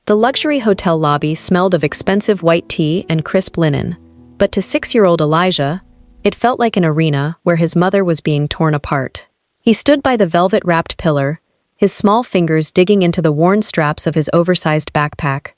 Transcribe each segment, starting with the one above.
The luxury hotel lobby smelled of expensive white tea and crisp linen, but to 6-year-old Elijah, it felt like an arena where his mother was being torn apart. He stood by the velvet-wrapped pillar, his small fingers digging into the worn straps of his oversized backpack,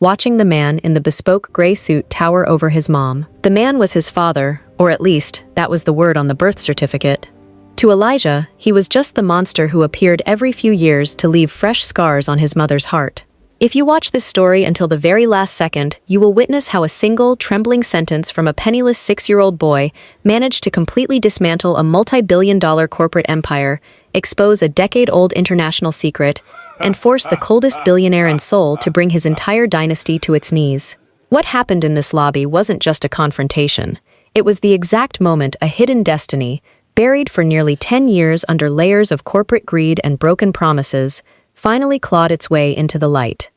watching the man in the bespoke gray suit tower over his mom. The man was his father, or at least, that was the word on the birth certificate. To Elijah, he was just the monster who appeared every few years to leave fresh scars on his mother's heart. If you watch this story until the very last second, you will witness how a single, trembling sentence from a penniless 6-year-old boy managed to completely dismantle a multi-billion-dollar corporate empire, expose a decade-old international secret, and force the coldest billionaire in Seoul to bring his entire dynasty to its knees. What happened in this lobby wasn't just a confrontation. It was the exact moment a hidden destiny, buried for nearly 10 years under layers of corporate greed and broken promises, finally clawed its way into the light.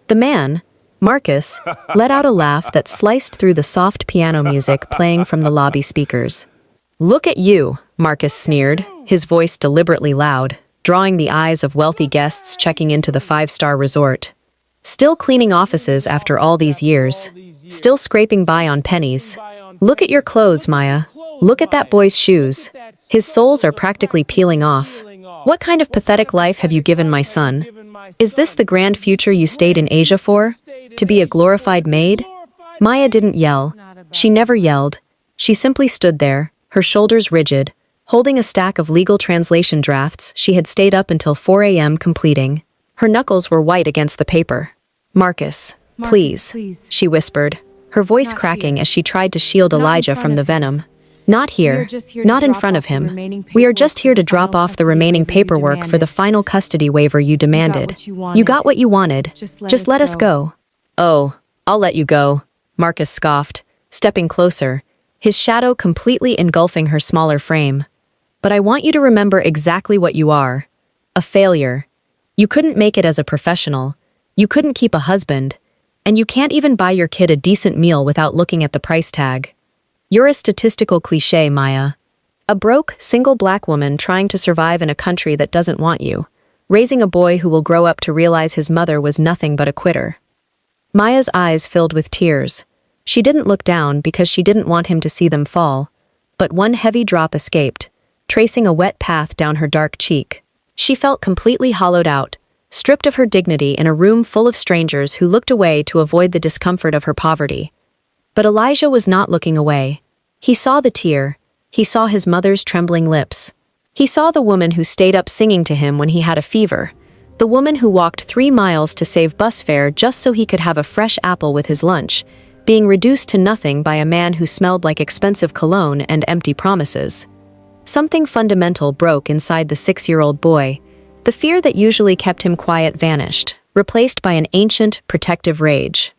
The man, Marcus, let out a laugh that sliced through the soft piano music playing from the lobby speakers. "Look at you," Marcus sneered, his voice deliberately loud, drawing the eyes of wealthy guests checking into the 5-star resort. Still cleaning offices after all these years. Still scraping by on pennies. Look at your clothes, Maya. Look at that boy's shoes. His soles are practically peeling off. What kind of pathetic life have you given my son? Is this the grand future you stayed in Asia for? To be a glorified maid? Maya didn't yell. She never yelled. She simply stood there, her shoulders rigid, holding a stack of legal translation drafts she had stayed up until 4 a.m. completing. Her knuckles were white against the paper. Marcus, please, she whispered, her voice cracking as she tried to shield Elijah from the venom. Not here, not in front of him. We are just here to drop off the remaining paperwork for the final custody waiver you demanded. You got what you wanted. Just let us go. Oh, I'll let you go, Marcus scoffed, stepping closer, his shadow completely engulfing her smaller frame. But I want you to remember exactly what you are. A failure. You couldn't make it as a professional. You couldn't keep a husband. And you can't even buy your kid a decent meal without looking at the price tag. You're a statistical cliché, Maya. A broke, single black woman trying to survive in a country that doesn't want you, raising a boy who will grow up to realize his mother was nothing but a quitter. Maya's eyes filled with tears. She didn't look down because she didn't want him to see them fall, but one heavy drop escaped, tracing a wet path down her dark cheek. She felt completely hollowed out, stripped of her dignity in a room full of strangers who looked away to avoid the discomfort of her poverty. But Elijah was not looking away. He saw the tear. He saw his mother's trembling lips. He saw the woman who stayed up singing to him when he had a fever, the woman who walked 3 miles to save bus fare just so he could have a fresh apple with his lunch, being reduced to nothing by a man who smelled like expensive cologne and empty promises. Something fundamental broke inside the 6-year-old boy. The fear that usually kept him quiet vanished, replaced by an ancient, protective rage.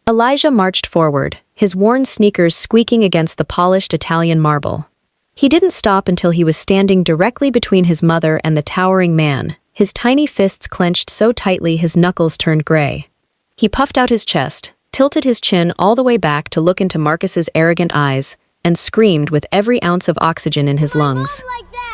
Elijah marched forward, his worn sneakers squeaking against the polished Italian marble. He didn't stop until he was standing directly between his mother and the towering man, his tiny fists clenched so tightly his knuckles turned gray. He puffed out his chest, tilted his chin all the way back to look into Marcus's arrogant eyes, and screamed with every ounce of oxygen in his lungs.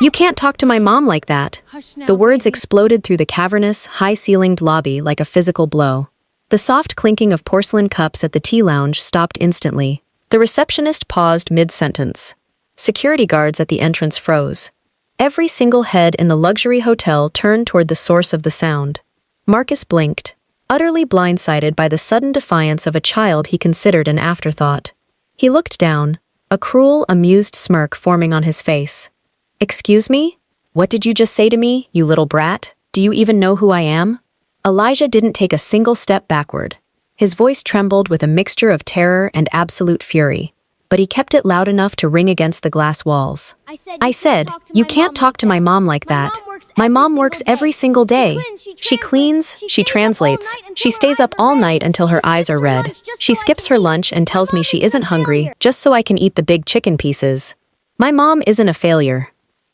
"You can't talk to my mom like that." The words exploded through the cavernous, high-ceilinged lobby like a physical blow. The soft clinking of porcelain cups at the tea lounge stopped instantly. The receptionist paused mid-sentence. Security guards at the entrance froze. Every single head in the luxury hotel turned toward the source of the sound. Marcus blinked, utterly blindsided by the sudden defiance of a child he considered an afterthought. He looked down, a cruel, amused smirk forming on his face. "Excuse me? What did you just say to me, you little brat? Do you even know who I am?" Elijah didn't take a single step backward. His voice trembled with a mixture of terror and absolute fury, but he kept it loud enough to ring against the glass walls. I said, "You can't talk to my mom like that. My mom works every single day. She cleans, she translates, she stays up all night until her eyes are red. She skips her lunch and tells me she isn't hungry just so I can eat the big chicken pieces. My mom isn't a failure."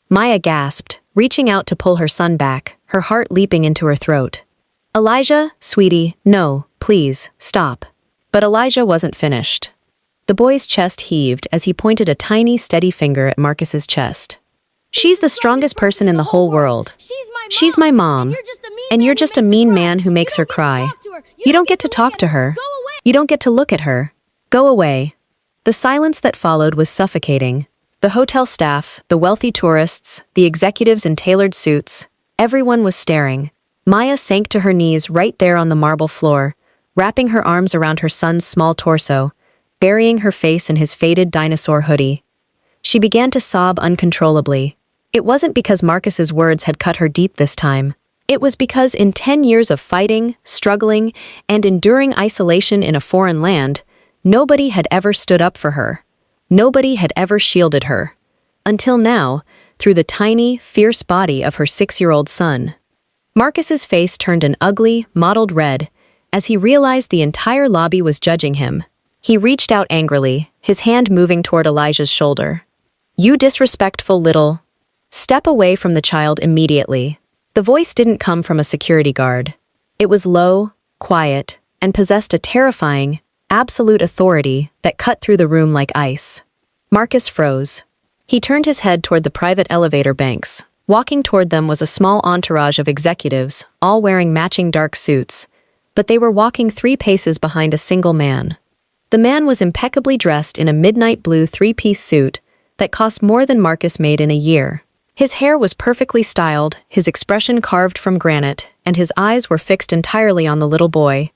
Maya gasped, reaching out to pull her son back, her heart leaping into her throat. "Elijah, sweetie, no, please, stop." But Elijah wasn't finished. The boy's chest heaved as he pointed a tiny, steady finger at Marcus's chest. "She's the strongest person in the whole world. She's my mom, and you're just a mean man who makes her cry. You don't get to talk to her. You don't get to look at her. Go away. The silence that followed was suffocating. The hotel staff, the wealthy tourists, the executives in tailored suits, everyone was staring. Maya sank to her knees right there on the marble floor, wrapping her arms around her son's small torso, burying her face in his faded dinosaur hoodie. She began to sob uncontrollably. It wasn't because Marcus's words had cut her deep this time. It was because in 10 years of fighting, struggling, and enduring isolation in a foreign land, nobody had ever stood up for her. Nobody had ever shielded her. Until now, through the tiny, fierce body of her 6-year-old son. Marcus's face turned an ugly, mottled red as he realized the entire lobby was judging him. He reached out angrily, his hand moving toward Elijah's shoulder. "You disrespectful little..." "Step away from the child immediately." The voice didn't come from a security guard. It was low, quiet, and possessed a terrifying, absolute authority that cut through the room like ice. Marcus froze. He turned his head toward the private elevator banks. Walking toward them was a small entourage of executives, all wearing matching dark suits, but they were walking 3 paces behind a single man. The man was impeccably dressed in a midnight blue 3-piece suit that cost more than Marcus made in a year. His hair was perfectly styled, his expression carved from granite, and his eyes were fixed entirely on the little boy.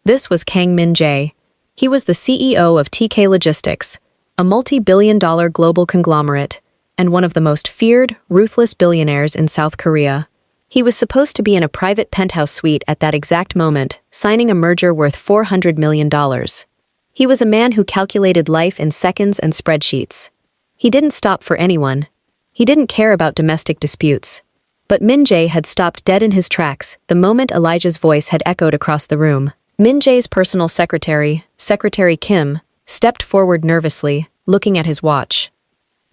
This was Kang Min-Jae. He was the CEO of TK Logistics, a multi-billion-dollar global conglomerate, and one of the most feared, ruthless billionaires in South Korea. He was supposed to be in a private penthouse suite at that exact moment, signing a merger worth $400 million. He was a man who calculated life in seconds and spreadsheets. He didn't stop for anyone. He didn't care about domestic disputes. But Min-Jae had stopped dead in his tracks the moment Elijah's voice had echoed across the room. Min-Jae's personal secretary, Secretary Kim, stepped forward nervously, looking at his watch.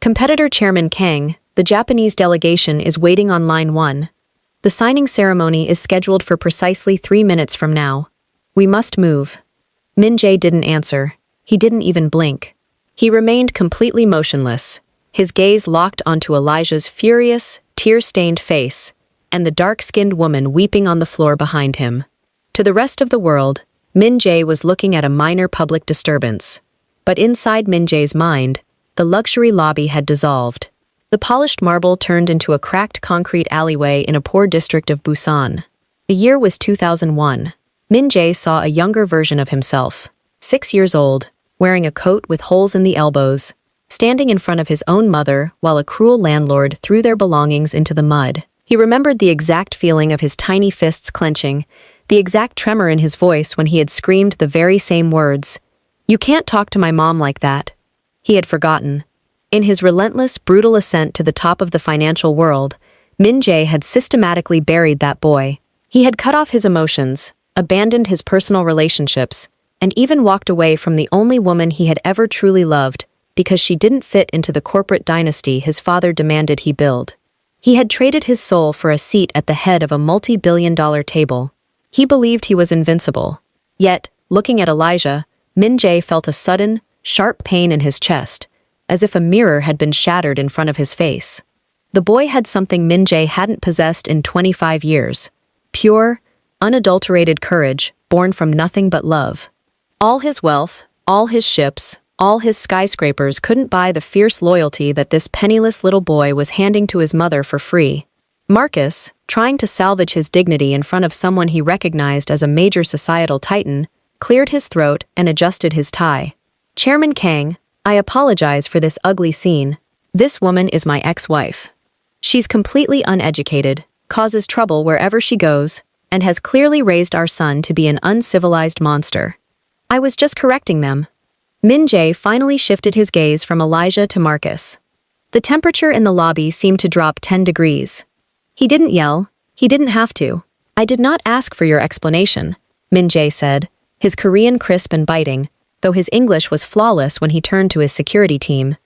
"Competitor Chairman Kang, the Japanese delegation is waiting on line 1. The signing ceremony is scheduled for precisely 3 minutes from now. We must move." Min-Jae didn't answer. He didn't even blink. He remained completely motionless, his gaze locked onto Elijah's furious, tear-stained face, and the dark-skinned woman weeping on the floor behind him. To the rest of the world, Min-Jae was looking at a minor public disturbance. But inside Min-Jae's mind, the luxury lobby had dissolved. The polished marble turned into a cracked concrete alleyway in a poor district of Busan. The year was 2001. Min-Jae saw a younger version of himself, 6 years old, wearing a coat with holes in the elbows, standing in front of his own mother while a cruel landlord threw their belongings into the mud. He remembered the exact feeling of his tiny fists clenching, the exact tremor in his voice when he had screamed the very same words. "You can't talk to my mom like that." He had forgotten. In his relentless, brutal ascent to the top of the financial world, Min-Jae had systematically buried that boy. He had cut off his emotions, abandoned his personal relationships, and even walked away from the only woman he had ever truly loved because she didn't fit into the corporate dynasty his father demanded he build. He had traded his soul for a seat at the head of a multi-billion-dollar table. He believed he was invincible. Yet, looking at Elijah, Min-Jae felt a sudden, sharp pain in his chest, as if a mirror had been shattered in front of his face. The boy had something Min-Jae hadn't possessed in 25 years. Pure, unadulterated courage, born from nothing but love. All his wealth, all his ships, all his skyscrapers couldn't buy the fierce loyalty that this penniless little boy was handing to his mother for free. Marcus, trying to salvage his dignity in front of someone he recognized as a major societal titan, cleared his throat and adjusted his tie. "Chairman Kang, I apologize for this ugly scene. This woman is my ex-wife. She's completely uneducated, causes trouble wherever she goes, and has clearly raised our son to be an uncivilized monster. I was just correcting them." Min-Jae finally shifted his gaze from Elijah to Marcus. The temperature in the lobby seemed to drop 10 degrees. He didn't yell. He didn't have to. "I did not ask for your explanation," Min-Jae said, his Korean crisp and biting, though his English was flawless when he turned to his security team.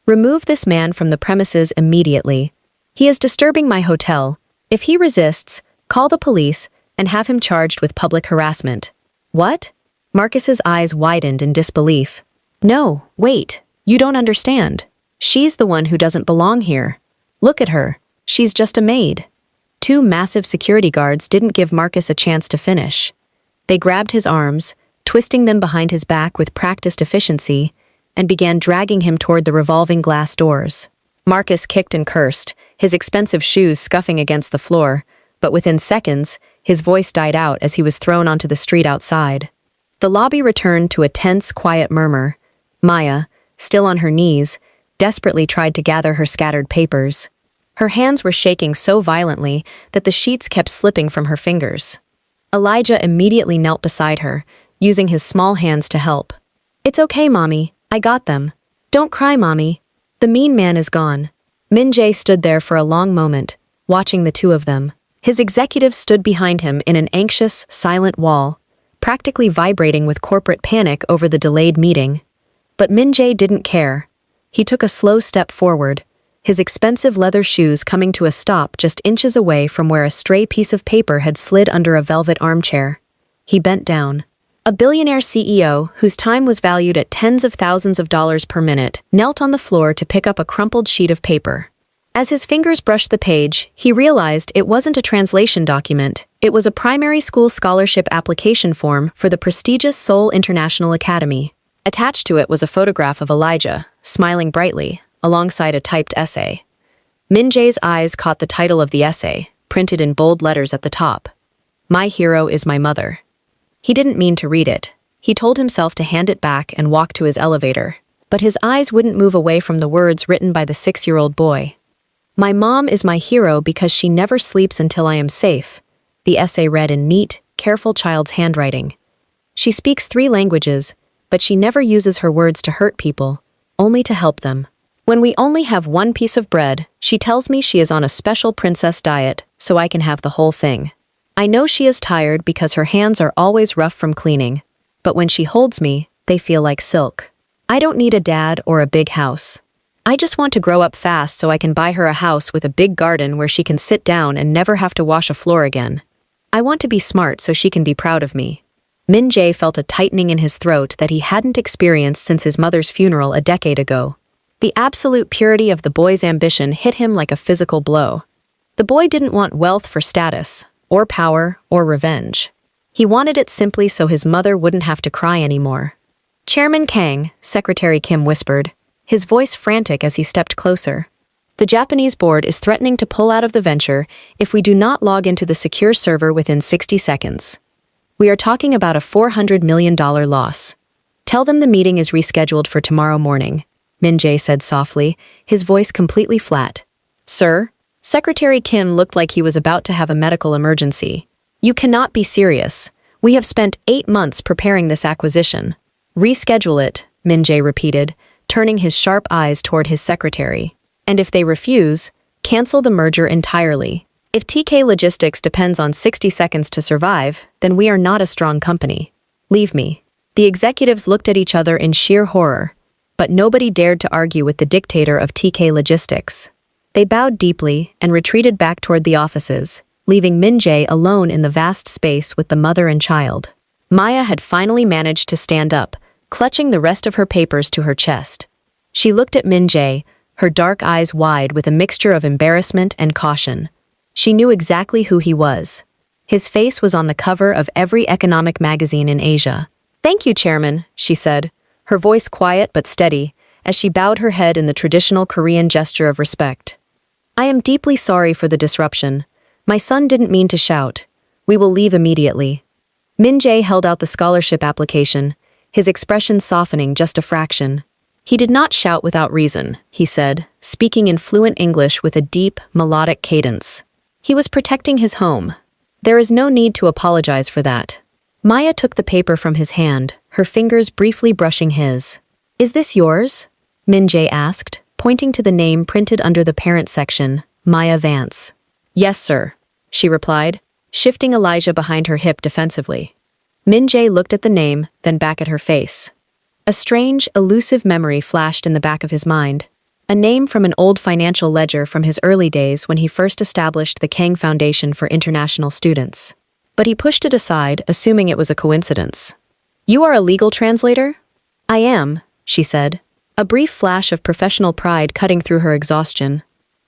"Remove this man from the premises immediately. He is disturbing my hotel. If he resists, call the police and have him charged with public harassment." "What?" Marcus's eyes widened in disbelief. "No, wait, you don't understand. She's the one who doesn't belong here. Look at her. She's just a maid." 2 massive security guards didn't give Marcus a chance to finish. They grabbed his arms, twisting them behind his back with practiced efficiency, and began dragging him toward the revolving glass doors. Marcus kicked and cursed, his expensive shoes scuffing against the floor, but within seconds, his voice died out as he was thrown onto the street outside. The lobby returned to a tense, quiet murmur. Maya, still on her knees, desperately tried to gather her scattered papers. Her hands were shaking so violently that the sheets kept slipping from her fingers. Elijah immediately knelt beside her, using his small hands to help. "It's okay, Mommy. I got them. Don't cry, Mommy. The mean man is gone." Min-Jae stood there for a long moment, watching the two of them. His executives stood behind him in an anxious, silent wall, practically vibrating with corporate panic over the delayed meeting. But Min-Jae didn't care. He took a slow step forward, his expensive leather shoes coming to a stop just inches away from where a stray piece of paper had slid under a velvet armchair. He bent down. A billionaire CEO, whose time was valued at tens of thousands of dollars per minute, knelt on the floor to pick up a crumpled sheet of paper. As his fingers brushed the page, he realized it wasn't a translation document. It was a primary school scholarship application form for the prestigious Seoul International Academy. Attached to it was a photograph of Elijah, smiling brightly, alongside a typed essay. Min-Jae's eyes caught the title of the essay, printed in bold letters at the top. "My hero is my mother." He didn't mean to read it. He told himself to hand it back and walk to his elevator. But his eyes wouldn't move away from the words written by the 6-year-old boy. "My mom is my hero because she never sleeps until I am safe," the essay read in neat, careful child's handwriting. "She speaks 3 languages, but she never uses her words to hurt people, only to help them. When we only have 1 piece of bread, she tells me she is on a special princess diet, so I can have the whole thing. I know she is tired because her hands are always rough from cleaning, but when she holds me, they feel like silk. I don't need a dad or a big house. I just want to grow up fast so I can buy her a house with a big garden where she can sit down and never have to wash a floor again. I want to be smart so she can be proud of me." Min-Jae felt a tightening in his throat that he hadn't experienced since his mother's funeral a decade ago. The absolute purity of the boy's ambition hit him like a physical blow. The boy didn't want wealth for status, or power, or revenge. He wanted it simply so his mother wouldn't have to cry anymore. "Chairman Kang," Secretary Kim whispered, his voice frantic as he stepped closer. "The Japanese board is threatening to pull out of the venture if we do not log into the secure server within 60 seconds. We are talking about a $400 million loss. Tell them the meeting is rescheduled for tomorrow morning," Min-Jae said softly, his voice completely flat. "Sir?" Secretary Kim looked like he was about to have a medical emergency. "You cannot be serious. We have spent 8 months preparing this acquisition." "Reschedule it," Min-Jae repeated, turning his sharp eyes toward his secretary. "And if they refuse, cancel the merger entirely. If TK Logistics depends on 60 seconds to survive, then we are not a strong company. Leave me." The executives looked at each other in sheer horror, but nobody dared to argue with the dictator of TK Logistics. They bowed deeply and retreated back toward the offices, leaving Min-Jae alone in the vast space with the mother and child. Maya had finally managed to stand up, clutching the rest of her papers to her chest. She looked at Min-Jae, her dark eyes wide with a mixture of embarrassment and caution. She knew exactly who he was. His face was on the cover of every economic magazine in Asia. "Thank you, Chairman," she said, her voice quiet but steady, as she bowed her head in the traditional Korean gesture of respect. "I am deeply sorry for the disruption. My son didn't mean to shout. We will leave immediately." Min-Jae held out the scholarship application, his expression softening just a fraction. "He did not shout without reason," he said, speaking in fluent English with a deep, melodic cadence. "He was protecting his home. There is no need to apologize for that." Maya took the paper from his hand, her fingers briefly brushing his. "Is this yours?" Min-Jae asked, pointing to the name printed under the parent section, Maya Vance. "Yes, sir," she replied, shifting Elijah behind her hip defensively. Min-Jae looked at the name, then back at her face. A strange, elusive memory flashed in the back of his mind. A name from an old financial ledger from his early days when he first established the Kang Foundation for International Students. But he pushed it aside, assuming it was a coincidence. "You are a legal translator?" "I am," she said, a brief flash of professional pride cutting through her exhaustion.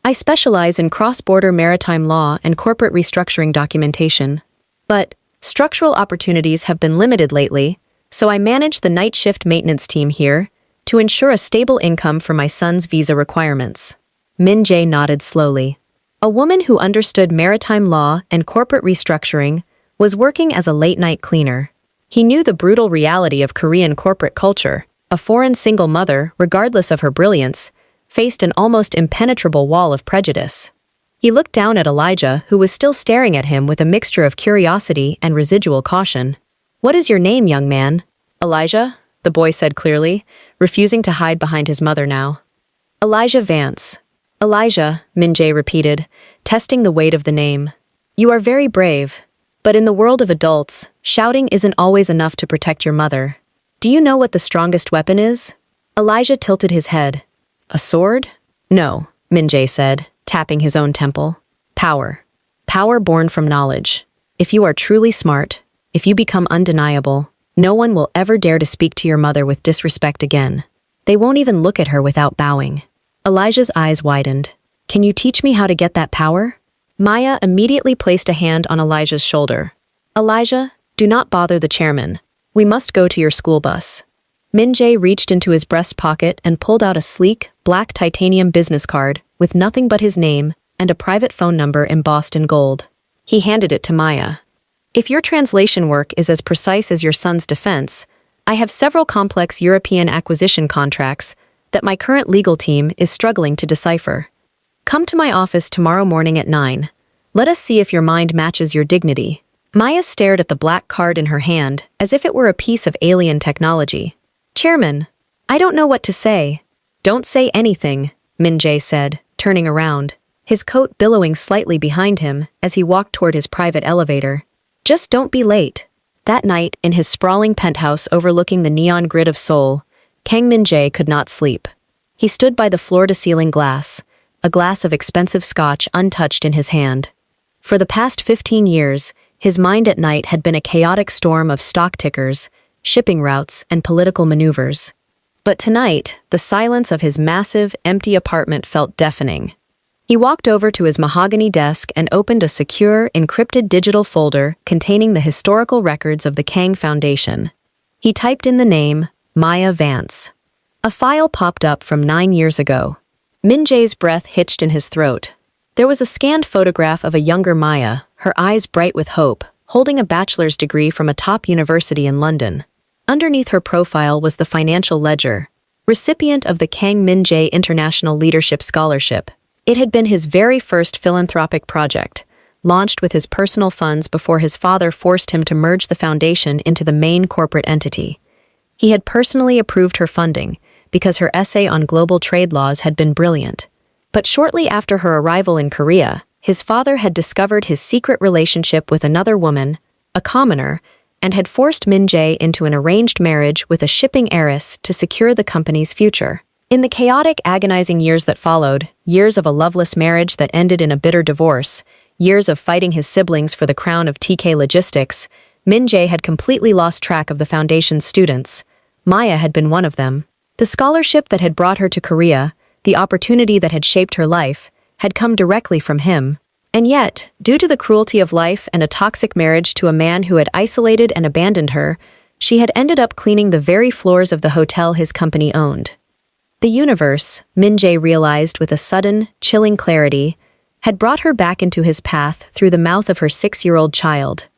"I specialize in cross-border maritime law and corporate restructuring documentation." "But, Structural opportunities have been limited lately, so I manage the night shift maintenance team here to ensure a stable income for my son's visa requirements. Min-Jae nodded slowly. A woman who understood maritime law and corporate restructuring was working as a late-night cleaner. He knew the brutal reality of Korean corporate culture. A foreign single mother, regardless of her brilliance, faced an almost impenetrable wall of prejudice. He looked down at Elijah, who was still staring at him with a mixture of curiosity and residual caution. "What is your name, young man?" "Elijah," the boy said clearly, refusing to hide behind his mother now. "Elijah Vance." "Elijah," Min-Jae repeated, testing the weight of the name. "You are very brave. But in the world of adults, shouting isn't always enough to protect your mother. Do you know what the strongest weapon is?" Elijah tilted his head. "A sword?" "No," Min-Jae said, tapping his own temple. "Power. Power born from knowledge. If you are truly smart, if you become undeniable, no one will ever dare to speak to your mother with disrespect again. They won't even look at her without bowing." Elijah's eyes widened. "Can you teach me how to get that power?" Maya immediately placed a hand on Elijah's shoulder. "Elijah, do not bother the chairman. We must go to your school bus." Min-Jae reached into his breast pocket and pulled out a sleek, black titanium business card with nothing but his name and a private phone number embossed in gold. He handed it to Maya. "If your translation work is as precise as your son's defense, I have several complex European acquisition contracts that my current legal team is struggling to decipher. Come to my office tomorrow morning at 9. Let us see if your mind matches your dignity." Maya stared at the black card in her hand as if it were a piece of alien technology. "Chairman, I don't know what to say." "Don't say anything," Min-Jae said, turning around, his coat billowing slightly behind him as he walked toward his private elevator. "Just don't be late." That night, in his sprawling penthouse overlooking the neon grid of Seoul, Kang Min-Jae could not sleep. He stood by the floor-to-ceiling glass, a glass of expensive scotch untouched in his hand. For the past 15 years, his mind at night had been a chaotic storm of stock tickers, shipping routes, and political maneuvers. But tonight, the silence of his massive, empty apartment felt deafening. He walked over to his mahogany desk and opened a secure, encrypted digital folder containing the historical records of the Kang Foundation. He typed in the name, Maya Vance. A file popped up from 9 years ago. Min-Jae's breath hitched in his throat. There was a scanned photograph of a younger Maya, her eyes bright with hope, holding a bachelor's degree from a top university in London. Underneath her profile was the financial ledger, recipient of the Kang Min-Jae International Leadership Scholarship. It had been his very first philanthropic project, launched with his personal funds before his father forced him to merge the foundation into the main corporate entity. He had personally approved her funding, because her essay on global trade laws had been brilliant. But shortly after her arrival in Korea, his father had discovered his secret relationship with another woman, a commoner, and had forced Min-Jae into an arranged marriage with a shipping heiress to secure the company's future. In the chaotic, agonizing years that followed, years of a loveless marriage that ended in a bitter divorce, years of fighting his siblings for the crown of TK Logistics, Min-Jae had completely lost track of the foundation's students. Maya had been one of them. The scholarship that had brought her to Korea, the opportunity that had shaped her life, had come directly from him. And yet, due to the cruelty of life and a toxic marriage to a man who had isolated and abandoned her, she had ended up cleaning the very floors of the hotel his company owned. The universe, Min-Jae realized with a sudden, chilling clarity, had brought her back into his path through the mouth of her 6-year-old child.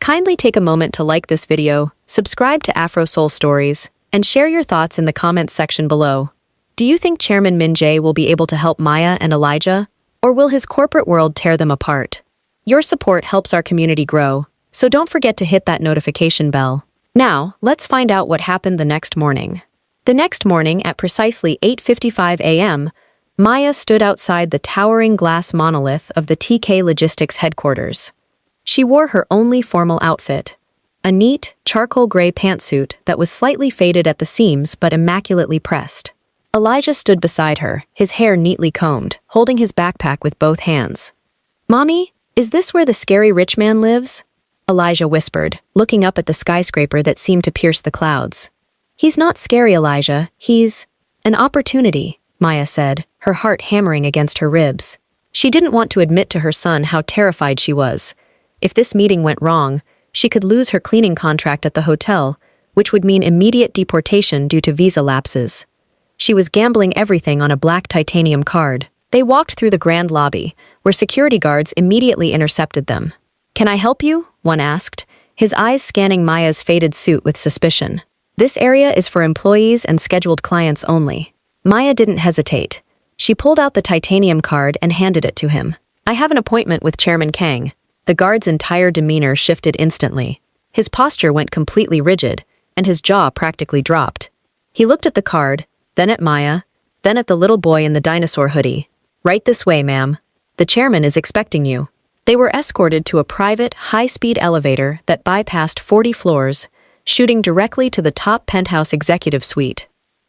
Kindly take a moment to like this video, subscribe to Afro-Seoul Stories, and share your thoughts in the comments section below. Do you think Chairman Min-Jae will be able to help Maya and Elijah, or will his corporate world tear them apart? Your support helps our community grow, so don't forget to hit that notification bell. Now, let's find out what happened the next morning. The next morning, at precisely 8:55 a.m., Maya stood outside the towering glass monolith of the TK Logistics headquarters. She wore her only formal outfit, a neat, charcoal gray pantsuit that was slightly faded at the seams but immaculately pressed. Elijah stood beside her, his hair neatly combed, holding his backpack with both hands. "Mommy, is this where the scary rich man lives?" Elijah whispered, looking up at the skyscraper that seemed to pierce the clouds. "He's not scary, Elijah. He's an opportunity," Maya said, her heart hammering against her ribs. She didn't want to admit to her son how terrified she was. If this meeting went wrong, She could lose her cleaning contract at the hotel, which would mean immediate deportation due to visa lapses. She was gambling everything on a black titanium card. They walked through the grand lobby, where security guards immediately intercepted them. "Can I help you?" one asked, his eyes scanning Maya's faded suit with suspicion. "This area is for employees and scheduled clients only." Maya didn't hesitate. She pulled out the titanium card and handed it to him. "I have an appointment with Chairman Kang." The guard's entire demeanor shifted instantly. His posture went completely rigid, and his jaw practically dropped. He looked at the card, then at Maya, then at the little boy in the dinosaur hoodie. "Right this way, ma'am. The chairman is expecting you." They were escorted to a private, high-speed elevator that bypassed 40 floors, shooting directly to the top penthouse executive suite.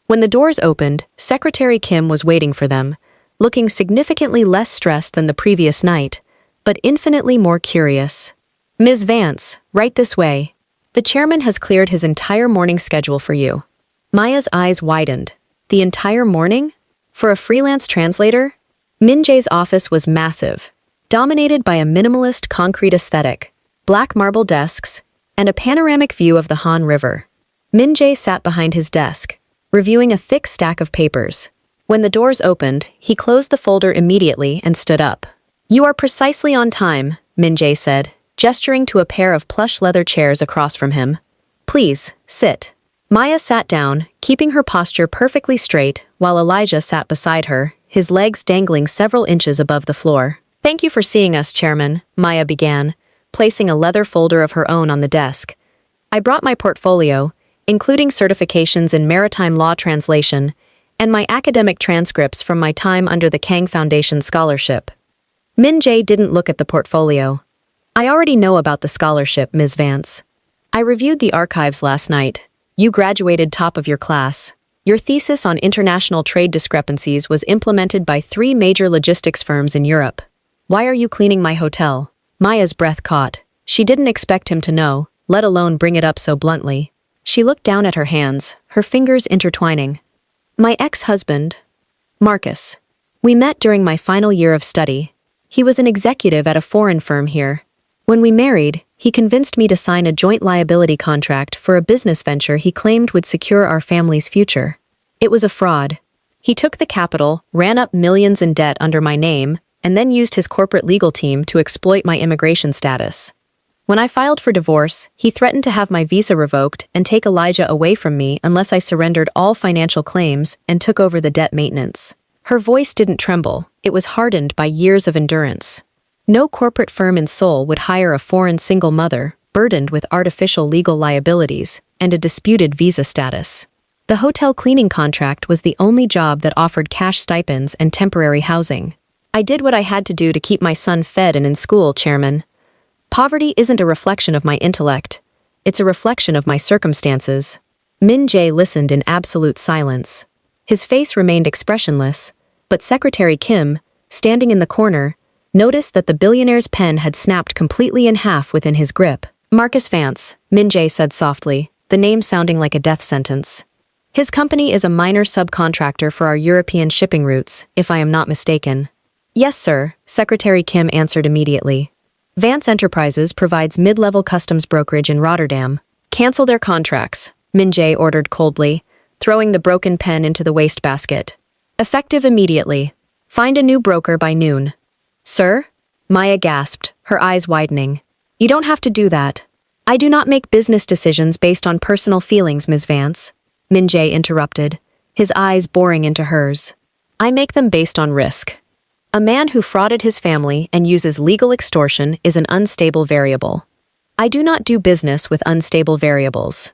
When the doors opened, Secretary Kim was waiting for them, looking significantly less stressed than the previous night, but infinitely more curious. "Ms. Vance, right this way. The chairman has cleared his entire morning schedule for you." Maya's eyes widened. The entire morning? For a freelance translator? Min-Jae's office was massive, dominated by a minimalist concrete aesthetic, black marble desks, and a panoramic view of the Han River. Min-Jae sat behind his desk, reviewing a thick stack of papers. When the doors opened, he closed the folder immediately and stood up. "You are precisely on time," Min-Jae said, gesturing to a pair of plush leather chairs across from him. "Please, sit." Maya sat down, keeping her posture perfectly straight, while Elijah sat beside her, his legs dangling several inches above the floor. "Thank you for seeing us, Chairman," Maya began, placing a leather folder of her own on the desk. "I brought my portfolio, including certifications in maritime law translation, and my academic transcripts from my time under the Kang Foundation scholarship." Min-Jae didn't look at the portfolio. "I already know about the scholarship, Ms. Vance. I reviewed the archives last night. You graduated top of your class. Your thesis on international trade discrepancies was implemented by 3 major logistics firms in Europe. Why are you cleaning my hotel?" Maya's breath caught. She didn't expect him to know, let alone bring it up so bluntly. She looked down at her hands, her fingers intertwining. "My ex-husband, Marcus. We met during my final year of study. He was an executive at a foreign firm here. When we married, he convinced me to sign a joint liability contract for a business venture he claimed would secure our family's future. It was a fraud. He took the capital, ran up millions in debt under my name, and then used his corporate legal team to exploit my immigration status. When I filed for divorce, he threatened to have my visa revoked and take Elijah away from me unless I surrendered all financial claims and took over the debt maintenance." Her voice didn't tremble, it was hardened by years of endurance. No corporate firm in Seoul would hire a foreign single mother, burdened with artificial legal liabilities and a disputed visa status. The hotel cleaning contract was the only job that offered cash stipends and temporary housing. "I did what I had to do to keep my son fed and in school, Chairman. Poverty isn't a reflection of my intellect. It's a reflection of my circumstances." Min-Jae listened in absolute silence. His face remained expressionless, but Secretary Kim, standing in the corner, noticed that the billionaire's pen had snapped completely in half within his grip. "Marcus Vance," Min-Jae said softly, the name sounding like a death sentence. "His company is a minor subcontractor for our European shipping routes, if I am not mistaken." "Yes, sir," Secretary Kim answered immediately. "Vance Enterprises provides mid-level customs brokerage in Rotterdam. Cancel their contracts," Min-Jae ordered coldly, throwing the broken pen into the wastebasket. "Effective immediately. Find a new broker by noon." "Sir?" Maya gasped, her eyes widening. "You don't have to do that. I do not make business decisions based on personal feelings, Ms. Vance," Min-Jae interrupted, his eyes boring into hers. "I make them based on risk. A man who frauded his family and uses legal extortion is an unstable variable. I do not do business with unstable variables.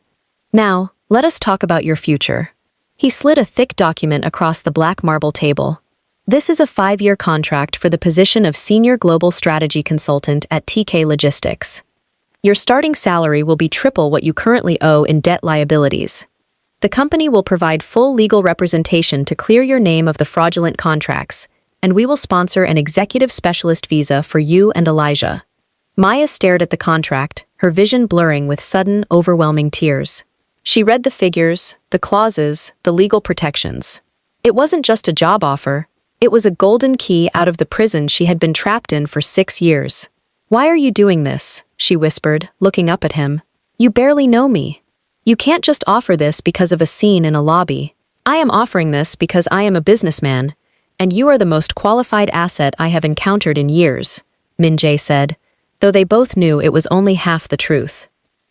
Now, let us talk about your future." He slid a thick document across the black marble table. "This is a 5-year contract for the position of Senior Global Strategy Consultant at TK Logistics. Your starting salary will be triple what you currently owe in debt liabilities. The company will provide full legal representation to clear your name of the fraudulent contracts, and we will sponsor an executive specialist visa for you and Elijah." Maya stared at the contract, her vision blurring with sudden, overwhelming tears. She read the figures, the clauses, the legal protections. It wasn't just a job offer. It was a golden key out of the prison she had been trapped in for 6 years. "Why are you doing this?" she whispered, looking up at him. You barely know me. You can't just offer this because of a scene in a lobby. I am offering this because I am a businessman, and you are the most qualified asset I have encountered in years, Min-Jae said, though they both knew it was only half the truth.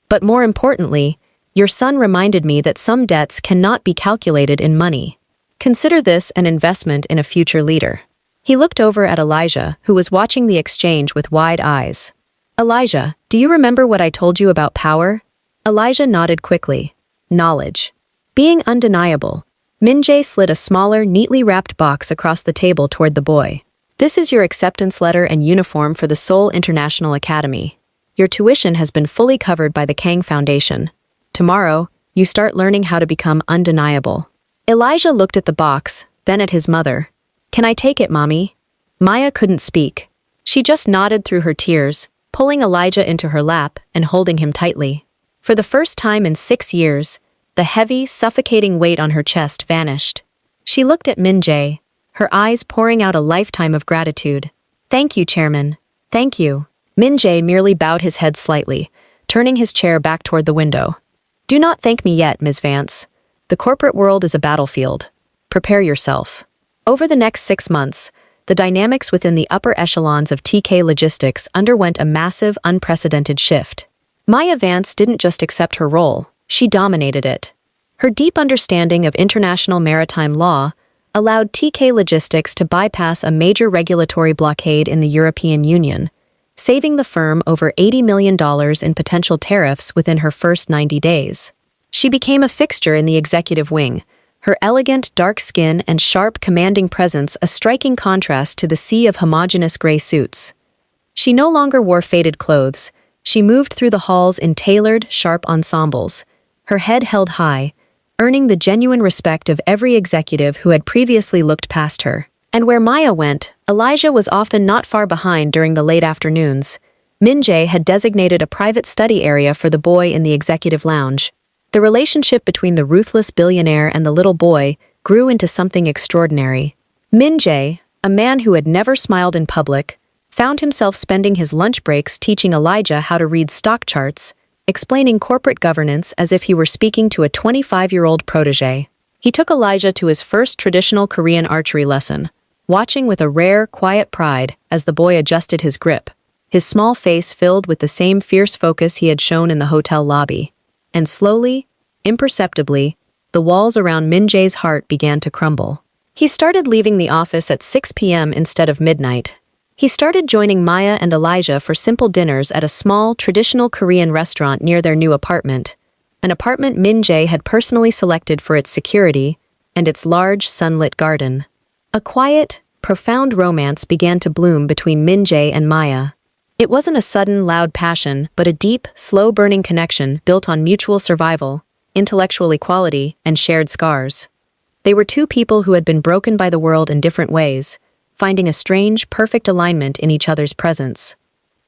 But more importantly, your son reminded me that some debts cannot be calculated in money. Consider this an investment in a future leader. He looked over at Elijah, who was watching the exchange with wide eyes. Elijah, do you remember what I told you about power? Elijah nodded quickly. Knowledge. Being undeniable. Min-Jae slid a smaller, neatly wrapped box across the table toward the boy. This is your acceptance letter and uniform for the Seoul International Academy. Your tuition has been fully covered by the Kang Foundation. Tomorrow, you start learning how to become undeniable. Elijah looked at the box, then at his mother. Can I take it, Mommy? Maya couldn't speak. She just nodded through her tears, pulling Elijah into her lap and holding him tightly. For the first time in 6 years, the heavy, suffocating weight on her chest vanished. She looked at Min-Jae, her eyes pouring out a lifetime of gratitude. Thank you, Chairman. Thank you. Min-Jae merely bowed his head slightly, turning his chair back toward the window. Do not thank me yet, Ms. Vance. The corporate world is a battlefield. Prepare yourself. Over the next 6 months, the dynamics within the upper echelons of TK Logistics underwent a massive, unprecedented shift. Maya Vance didn't just accept her role, she dominated it. Her deep understanding of international maritime law allowed TK Logistics to bypass a major regulatory blockade in the European Union, saving the firm over $80 million in potential tariffs within her first 90 days. She became a fixture in the executive wing, her elegant, dark skin and sharp, commanding presence a striking contrast to the sea of homogeneous gray suits. She no longer wore faded clothes. She moved through the halls in tailored, sharp ensembles, her head held high, earning the genuine respect of every executive who had previously looked past her. And where Maya went, Elijah was often not far behind during the late afternoons. Min-Jae had designated a private study area for the boy in the executive lounge. The relationship between the ruthless billionaire and the little boy grew into something extraordinary. Min-Jae, a man who had never smiled in public, found himself spending his lunch breaks teaching Elijah how to read stock charts, explaining corporate governance as if he were speaking to a 25-year-old protege. He took Elijah to his first traditional Korean archery lesson, watching with a rare, quiet pride as the boy adjusted his grip, his small face filled with the same fierce focus he had shown in the hotel lobby. And slowly, imperceptibly, the walls around Min-Jae's heart began to crumble. He started leaving the office at 6 p.m. instead of midnight. He started joining Maya and Elijah for simple dinners at a small, traditional Korean restaurant near their new apartment, an apartment Min-Jae had personally selected for its security and its large, sunlit garden. A quiet, profound romance began to bloom between Min-Jae and Maya. It wasn't a sudden, loud passion, but a deep, slow-burning connection built on mutual survival, intellectual equality, and shared scars. They were two people who had been broken by the world in different ways, finding a strange, perfect alignment in each other's presence.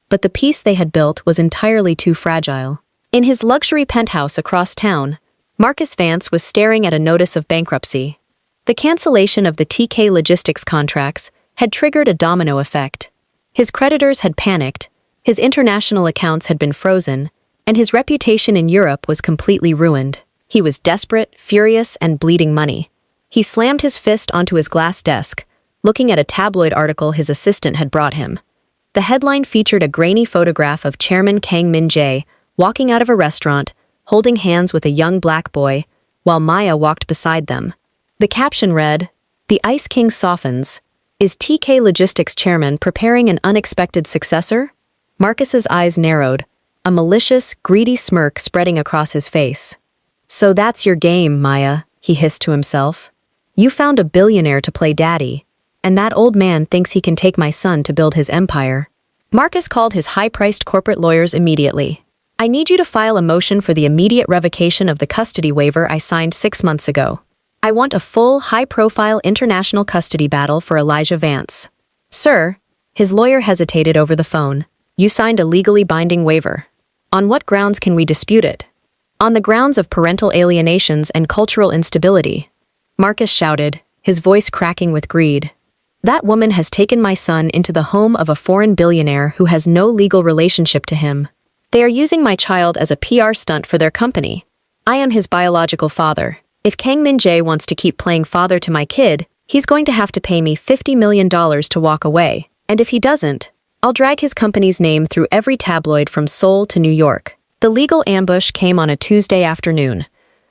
But the peace they had built was entirely too fragile. In his luxury penthouse across town, Marcus Vance was staring at a notice of bankruptcy. The cancellation of the TK Logistics contracts had triggered a domino effect. His creditors had panicked, his international accounts had been frozen, and his reputation in Europe was completely ruined. He was desperate, furious, and bleeding money. He slammed his fist onto his glass desk, looking at a tabloid article his assistant had brought him. The headline featured a grainy photograph of Chairman Kang Min-Jae walking out of a restaurant, holding hands with a young black boy, while Maya walked beside them. The caption read, "The Ice King softens. Is TK Logistics chairman preparing an unexpected successor?" Marcus's eyes narrowed, a malicious, greedy smirk spreading across his face. "So that's your game, Maya," he hissed to himself. "You found a billionaire to play daddy, and that old man thinks he can take my son to build his empire." Marcus called his high-priced corporate lawyers immediately. "I need you to file a motion for the immediate revocation of the custody waiver I signed 6 months ago. I want a full, high-profile international custody battle for Elijah Vance." "Sir," his lawyer hesitated over the phone, "you signed a legally binding waiver. On what grounds can we dispute it?" "On the grounds of parental alienations and cultural instability," Marcus shouted, his voice cracking with greed. "That woman has taken my son into the home of a foreign billionaire who has no legal relationship to him. They are using my child as a PR stunt for their company. I am his biological father. If Kang Min-Jae wants to keep playing father to my kid, he's going to have to pay me $50 million to walk away. And if he doesn't, I'll drag his company's name through every tabloid from Seoul to New York. The legal ambush came on a Tuesday afternoon.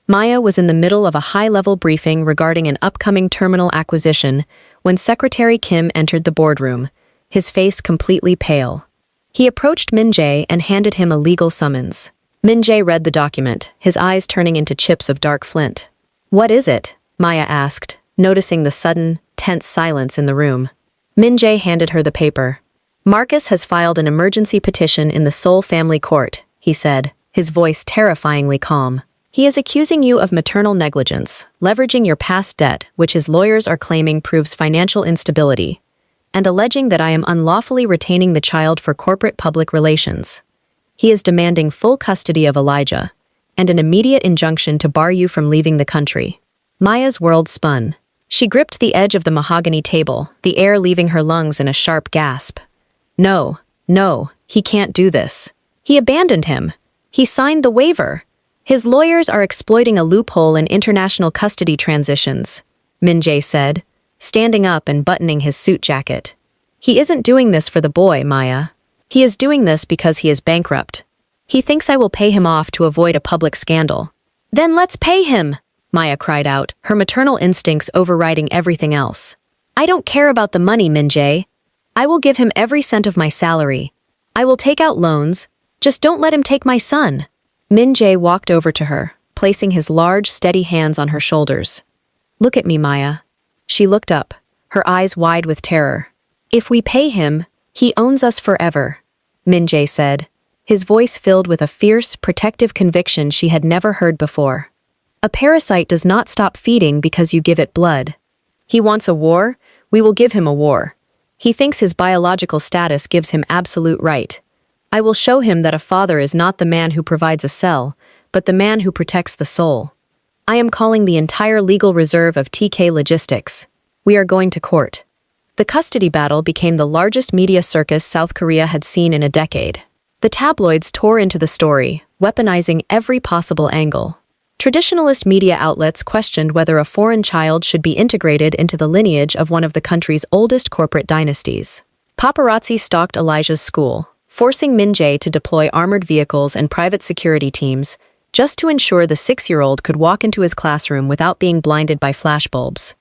Maya was in the middle of a high-level briefing regarding an upcoming terminal acquisition when Secretary Kim entered the boardroom, his face completely pale. He approached Min-Jae and handed him a legal summons. Min-Jae read the document, his eyes turning into chips of dark flint. "What is it?" Maya asked, noticing the sudden, tense silence in the room. Min-Jae handed her the paper. "Marcus has filed an emergency petition in the Seoul family court," he said, his voice terrifyingly calm. "He is accusing you of maternal negligence, leveraging your past debt, which his lawyers are claiming proves financial instability, and alleging that I am unlawfully retaining the child for corporate public relations. He is demanding full custody of Elijah, and an immediate injunction to bar you from leaving the country." Maya's world spun. She gripped the edge of the mahogany table, the air leaving her lungs in a sharp gasp. No, he can't do this. He abandoned him. He signed the waiver. His lawyers are exploiting a loophole in international custody transitions, Min-Jae said, standing up and buttoning his suit jacket. He isn't doing this for the boy, Maya. He is doing this because he is bankrupt. He thinks I will pay him off to avoid a public scandal. Then let's pay him, Maya cried out, her maternal instincts overriding everything else. I don't care about the money, Min-Jae. I will give him every cent of my salary. I will take out loans. Just don't let him take my son. Min-Jae walked over to her, placing his large, steady hands on her shoulders. Look at me, Maya. She looked up, her eyes wide with terror. If we pay him, he owns us forever, Min-Jae said, his voice filled with a fierce, protective conviction she had never heard before. A parasite does not stop feeding because you give it blood. He wants a war, we will give him a war. He thinks his biological status gives him absolute right. I will show him that a father is not the man who provides a cell, but the man who protects the soul. I am calling the entire legal reserve of TK Logistics. We are going to court. The custody battle became the largest media circus South Korea had seen in a decade. The tabloids tore into the story, weaponizing every possible angle. Traditionalist media outlets questioned whether a foreign child should be integrated into the lineage of one of the country's oldest corporate dynasties. Paparazzi stalked Elijah's school, forcing Min-Jae to deploy armored vehicles and private security teams just to ensure the 6-year-old could walk into his classroom without being blinded by flashbulbs.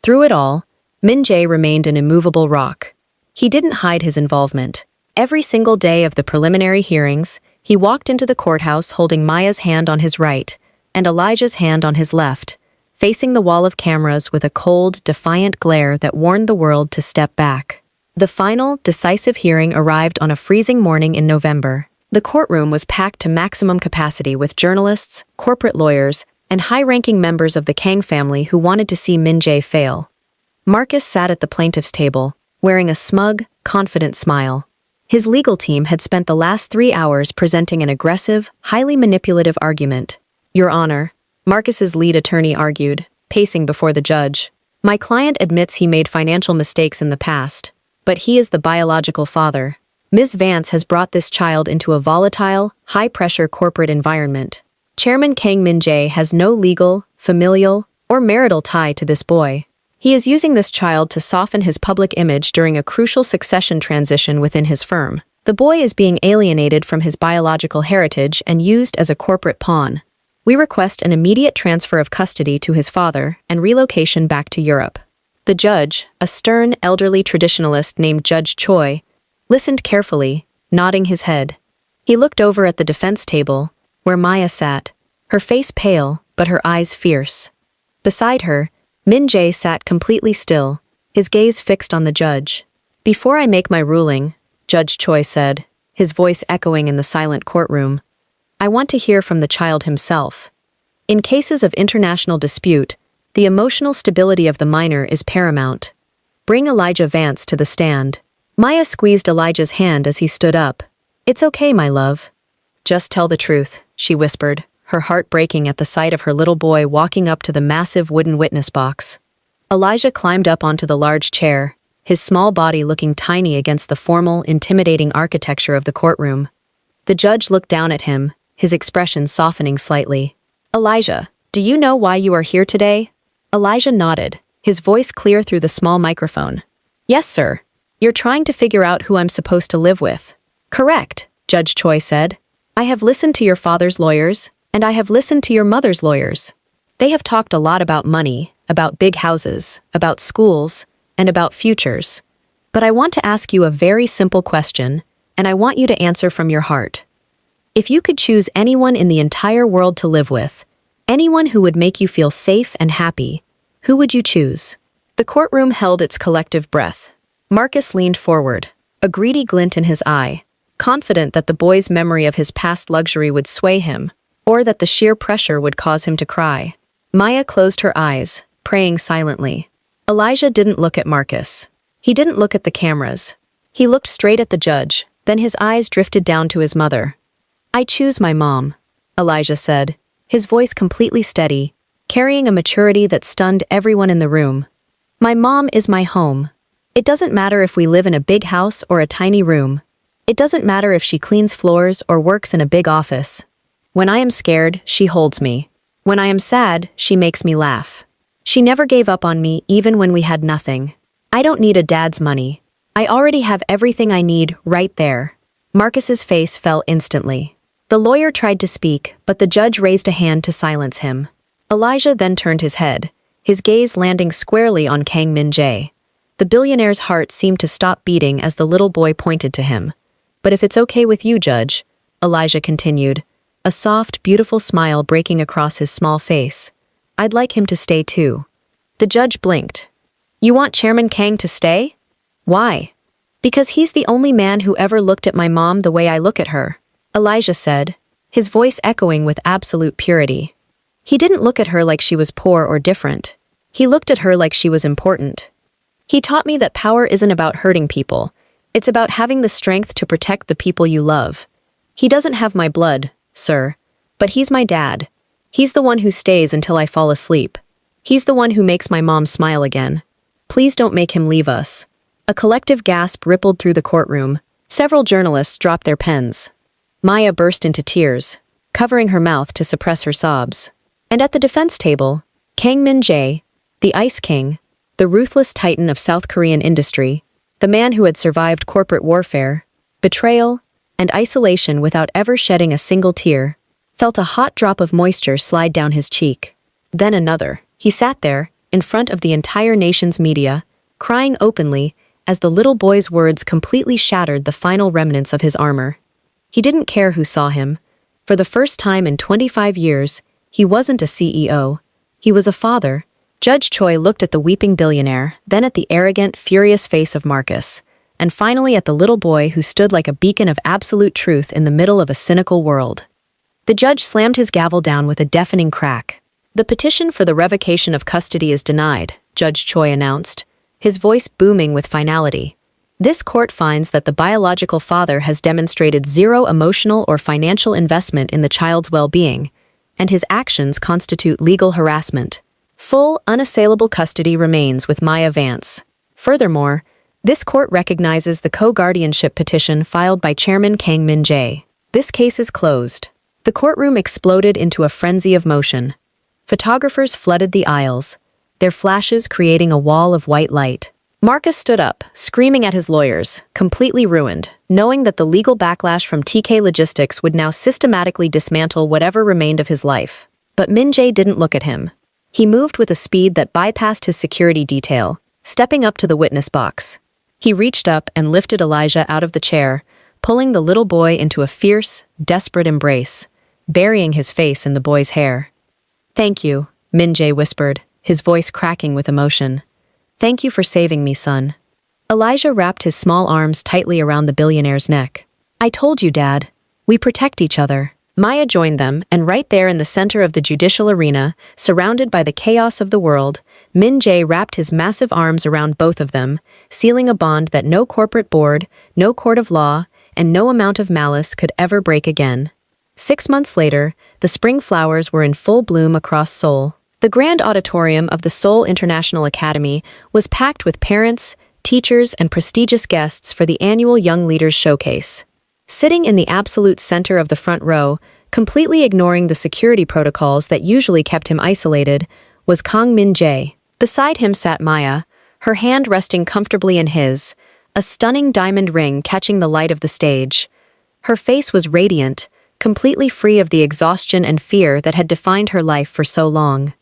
Through it all, Min-Jae remained an immovable rock. He didn't hide his involvement. Every single day of the preliminary hearings, he walked into the courthouse holding Maya's hand on his right and Elijah's hand on his left, facing the wall of cameras with a cold, defiant glare that warned the world to step back. The final, decisive hearing arrived on a freezing morning in November. The courtroom was packed to maximum capacity with journalists, corporate lawyers, and high-ranking members of the Kang family who wanted to see Min-Jae fail. Marcus sat at the plaintiff's table, wearing a smug, confident smile. His legal team had spent the last 3 hours presenting an aggressive, highly manipulative argument. Your Honor, Marcus's lead attorney argued, pacing before the judge. My client admits he made financial mistakes in the past, but he is the biological father. Ms. Vance has brought this child into a volatile, high-pressure corporate environment. Chairman Kang Min-Jae has no legal, familial, or marital tie to this boy. He is using this child to soften his public image during a crucial succession transition within his firm. The boy is being alienated from his biological heritage and used as a corporate pawn. We request an immediate transfer of custody to his father and relocation back to Europe. The judge, a stern, elderly traditionalist named Judge Choi, listened carefully, nodding his head. He looked over at the defense table, where Maya sat, her face pale, but her eyes fierce. Beside her, Min-Jae sat completely still, his gaze fixed on the judge. Before I make my ruling, Judge Choi said, his voice echoing in the silent courtroom, I want to hear from the child himself. In cases of international dispute, the emotional stability of the minor is paramount. Bring Elijah Vance to the stand. Maya squeezed Elijah's hand as he stood up. It's okay, my love. Just tell the truth, she whispered, her heart breaking at the sight of her little boy walking up to the massive wooden witness box. Elijah climbed up onto the large chair, his small body looking tiny against the formal, intimidating architecture of the courtroom. The judge looked down at him, his expression softening slightly. Elijah, do you know why you are here today? Elijah nodded, his voice clear through the small microphone. Yes, sir. You're trying to figure out who I'm supposed to live with. Correct, Judge Choi said. I have listened to your father's lawyers, and I have listened to your mother's lawyers. They have talked a lot about money, about big houses, about schools, and about futures. But I want to ask you a very simple question, and I want you to answer from your heart. If you could choose anyone in the entire world to live with, anyone who would make you feel safe and happy, who would you choose? The courtroom held its collective breath. Marcus leaned forward, a greedy glint in his eye, confident that the boy's memory of his past luxury would sway him, or that the sheer pressure would cause him to cry. Maya closed her eyes, praying silently. Elijah didn't look at Marcus. He didn't look at the cameras. He looked straight at the judge, then his eyes drifted down to his mother. I choose my mom, Elijah said, his voice completely steady, carrying a maturity that stunned everyone in the room. My mom is my home. It doesn't matter if we live in a big house or a tiny room. It doesn't matter if she cleans floors or works in a big office. When I am scared, she holds me. When I am sad, she makes me laugh. She never gave up on me even when we had nothing. I don't need a dad's money. I already have everything I need right there. Marcus's face fell instantly. The lawyer tried to speak, but the judge raised a hand to silence him. Elijah then turned his head, his gaze landing squarely on Kang Min-Jae. The billionaire's heart seemed to stop beating as the little boy pointed to him. But if it's okay with you, Judge, Elijah continued, a soft, beautiful smile breaking across his small face. I'd like him to stay too. The judge blinked. You want Chairman Kang to stay? Why? Because he's the only man who ever looked at my mom the way I look at her, Elijah said, his voice echoing with absolute purity. He didn't look at her like she was poor or different. He looked at her like she was important. He taught me that power isn't about hurting people. It's about having the strength to protect the people you love. He doesn't have my blood, sir, but he's my dad. He's the one who stays until I fall asleep. He's the one who makes my mom smile again. Please don't make him leave us. A collective gasp rippled through the courtroom. Several journalists dropped their pens. Maya burst into tears, covering her mouth to suppress her sobs. And at the defense table, Kang Min-Jae, the Ice King, the ruthless titan of South Korean industry, the man who had survived corporate warfare, betrayal, and isolation without ever shedding a single tear, felt a hot drop of moisture slide down his cheek. Then another. He sat there, in front of the entire nation's media, crying openly as the little boy's words completely shattered the final remnants of his armor. He didn't care who saw him. For the first time in 25 years, he wasn't a CEO. He was a father. Judge Choi looked at the weeping billionaire, then at the arrogant, furious face of Marcus, and finally at the little boy who stood like a beacon of absolute truth in the middle of a cynical world. The judge slammed his gavel down with a deafening crack. The petition for the revocation of custody is denied, Judge Choi announced, his voice booming with finality. This court finds that the biological father has demonstrated zero emotional or financial investment in the child's well-being, and his actions constitute legal harassment. Full, unassailable custody remains with Maya Vance. Furthermore, this court recognizes the co-guardianship petition filed by Chairman Kang Min-Jae. This case is closed. The courtroom exploded into a frenzy of motion. Photographers flooded the aisles, their flashes creating a wall of white light. Marcus stood up, screaming at his lawyers, completely ruined, knowing that the legal backlash from TK Logistics would now systematically dismantle whatever remained of his life. But Min-Jae didn't look at him. He moved with a speed that bypassed his security detail, stepping up to the witness box. He reached up and lifted Elijah out of the chair, pulling the little boy into a fierce, desperate embrace, burying his face in the boy's hair. Thank you, Min-Jae whispered, his voice cracking with emotion. Thank you for saving me, son. Elijah wrapped his small arms tightly around the billionaire's neck. I told you, Dad. We protect each other. Maya joined them, and right there in the center of the judicial arena, surrounded by the chaos of the world, Min-Jae wrapped his massive arms around both of them, sealing a bond that no corporate board, no court of law, and no amount of malice could ever break again. 6 months later, the spring flowers were in full bloom across Seoul. The grand auditorium of the Seoul International Academy was packed with parents, teachers, and prestigious guests for the annual Young Leaders Showcase. Sitting in the absolute center of the front row, completely ignoring the security protocols that usually kept him isolated, was Kang Min-Jae. Beside him sat Maya, her hand resting comfortably in his, a stunning diamond ring catching the light of the stage. Her face was radiant, completely free of the exhaustion and fear that had defined her life for so long.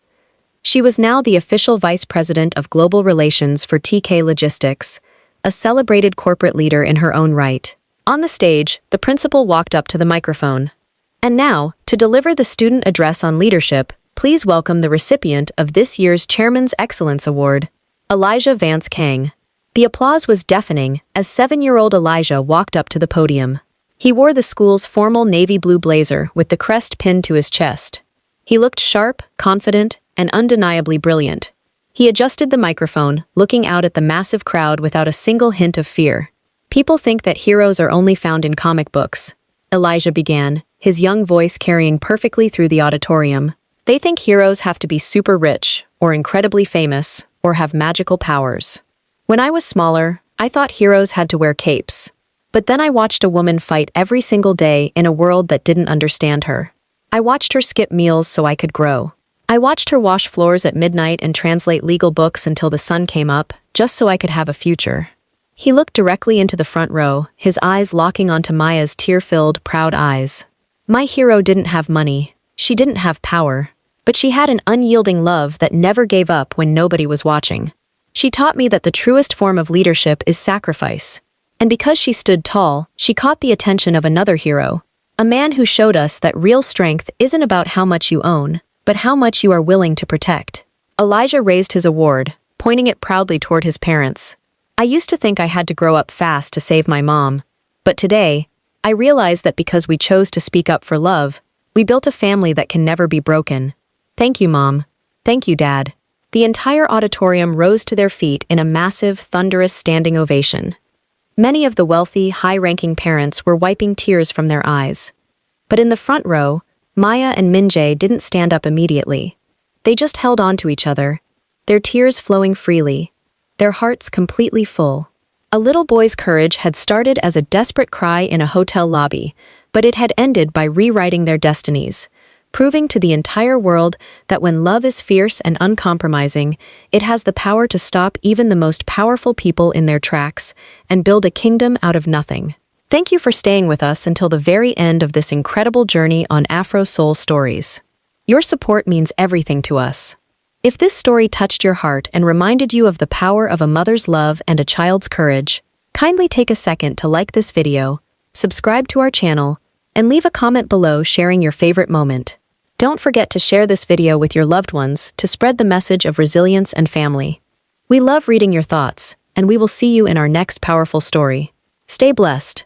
She was now the official vice president of global relations for TK Logistics, a celebrated corporate leader in her own right. On the stage, the principal walked up to the microphone. And now, to deliver the student address on leadership, please welcome the recipient of this year's Chairman's Excellence Award, Elijah Vance Kang. The applause was deafening as 7-year-old Elijah walked up to the podium. He wore the school's formal navy blue blazer with the crest pinned to his chest. He looked sharp, confident, and undeniably brilliant. He adjusted the microphone, looking out at the massive crowd without a single hint of fear. People think that heroes are only found in comic books, Elijah began, his young voice carrying perfectly through the auditorium. They think heroes have to be super rich, or incredibly famous, or have magical powers. When I was smaller, I thought heroes had to wear capes. But then I watched a woman fight every single day in a world that didn't understand her. I watched her skip meals so I could grow. I watched her wash floors at midnight and translate legal books until the sun came up, just so I could have a future. He looked directly into the front row, his eyes locking onto Maya's tear-filled, proud eyes. My hero didn't have money. She didn't have power. But she had an unyielding love that never gave up when nobody was watching. She taught me that the truest form of leadership is sacrifice. And because she stood tall, she caught the attention of another hero, a man who showed us that real strength isn't about how much you own, but how much you are willing to protect. Elijah raised his award, pointing it proudly toward his parents. I used to think I had to grow up fast to save my mom, but today, I realize that because we chose to speak up for love, we built a family that can never be broken. Thank you, Mom. Thank you, Dad. The entire auditorium rose to their feet in a massive, thunderous standing ovation. Many of the wealthy, high-ranking parents were wiping tears from their eyes. But in the front row, Maya and Min-Jae didn't stand up immediately. They just held on to each other, their tears flowing freely, their hearts completely full. A little boy's courage had started as a desperate cry in a hotel lobby, but it had ended by rewriting their destinies, proving to the entire world that when love is fierce and uncompromising, it has the power to stop even the most powerful people in their tracks and build a kingdom out of nothing. Thank you for staying with us until the very end of this incredible journey on Afro-Soul Stories. Your support means everything to us. If this story touched your heart and reminded you of the power of a mother's love and a child's courage, kindly take a second to like this video, subscribe to our channel, and leave a comment below sharing your favorite moment. Don't forget to share this video with your loved ones to spread the message of resilience and family. We love reading your thoughts, and we will see you in our next powerful story. Stay blessed.